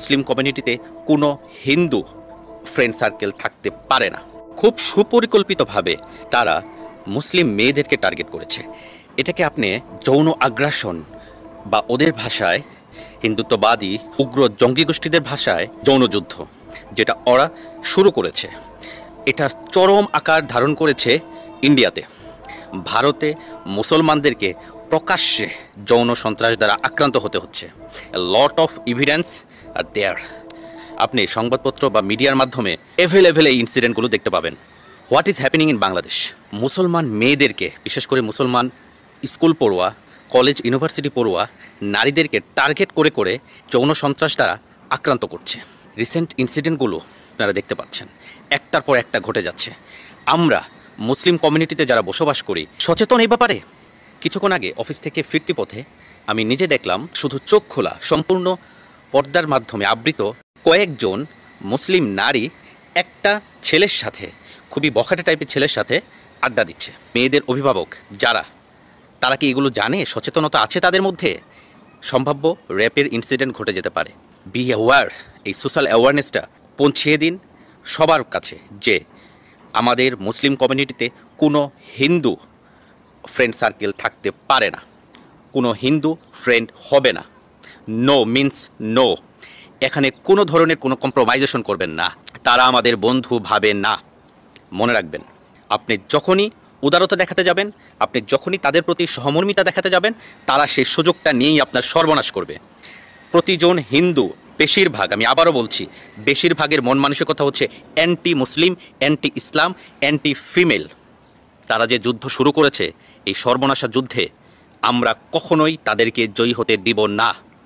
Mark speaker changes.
Speaker 1: মুসলিম কমিউনিটিতে কোনো Hindu friend circle থাকতে পারে না। খুব সুপরিকল্পিতভাবে তারা মুসলিম মেয়েদেরকে টার্গেট করেছে। এটাকে আপনি যৌন আগ্রাসন বা ওদের ভাষায় হিন্দুত্ববাদী উগ্র জঙ্গি গোষ্ঠীদের ভাষায় যৌনযুদ্ধ যেটা ওরা শুরু করেছে, এটা চরম আকার ধারণ করেছে ইন্ডিয়াতে। ভারতে মুসলমানদেরকে প্রকাশ্যে যৌন সন্ত্রাস দ্বারা আক্রান্ত হতে হচ্ছে। লট অফ এভিডেন্স আর দেয়ার। আপনি সংবাদপত্র বা মিডিয়ার মাধ্যমে এভেলেবেল এই ইনসিডেন্টগুলো দেখতে পাবেন। What is happening in Bangladesh? মুসলমান মেয়েদেরকে, বিশেষ করে মুসলমান স্কুল পড়ুয়া, কলেজ ইউনিভার্সিটি পড়ুয়া নারীদেরকে টার্গেট করে করে যৌন সন্ত্রাস দ্বারা আক্রান্ত করছে। রিসেন্ট ইনসিডেন্টগুলো আপনারা দেখতে পাচ্ছেন, একটার পর একটা ঘটে যাচ্ছে। আমরা মুসলিম কমিউনিটিতে যারা বসবাস করি সচেতন এই ব্যাপারে। কিছুক্ষণ আগে অফিস থেকে ফিরতি পথে আমি নিজে দেখলাম শুধু চোখ খোলা সম্পূর্ণ পর্দার মাধ্যমে আবৃত কয়েকজন মুসলিম নারী একটা ছেলের সাথে, খুবই বখাটে টাইপের ছেলের সাথে আড্ডা দিচ্ছে। মেয়েদের অভিভাবক যারা, তারা কি এগুলো জানে? সচেতনতা আছে তাদের মধ্যে? সম্ভাব্য র্যাপের ইনসিডেন্ট ঘটে যেতে পারে। Be aware. এই সোশ্যাল অ্যাওয়ারনেসটা পৌঁছিয়ে দিন সবার কাছে যে আমাদের মুসলিম কমিউনিটিতে কোনো হিন্দু ফ্রেন্ড সার্কেল থাকতে পারে না, কোনো হিন্দু ফ্রেন্ড হবে না। No means no. এখানে কোনো ধরনের কোনো কম্প্রোমাইজেশন করবেন না। তারা আমাদের বন্ধু ভাবেন না। মনে রাখবেন, আপনি যখনই উদারতা দেখাতে যাবেন, আপনি যখনই তাদের প্রতি সহমর্মিতা দেখাতে যাবেন, তারা সেই সুযোগটা নিয়েই আপনার সর্বনাশ করবে। প্রতিজন হিন্দু, বেশিরভাগ, আমি আবারও বলছি, বেশিরভাগের মন মানসিকতা হচ্ছে অ্যান্টি মুসলিম, অ্যান্টি ইসলাম, অ্যান্টি ফিমেল। তারা যে যুদ্ধ শুরু করেছে, এই সর্বনাশা যুদ্ধে আমরা কখনোই তাদেরকে জয়ী হতে দিব না।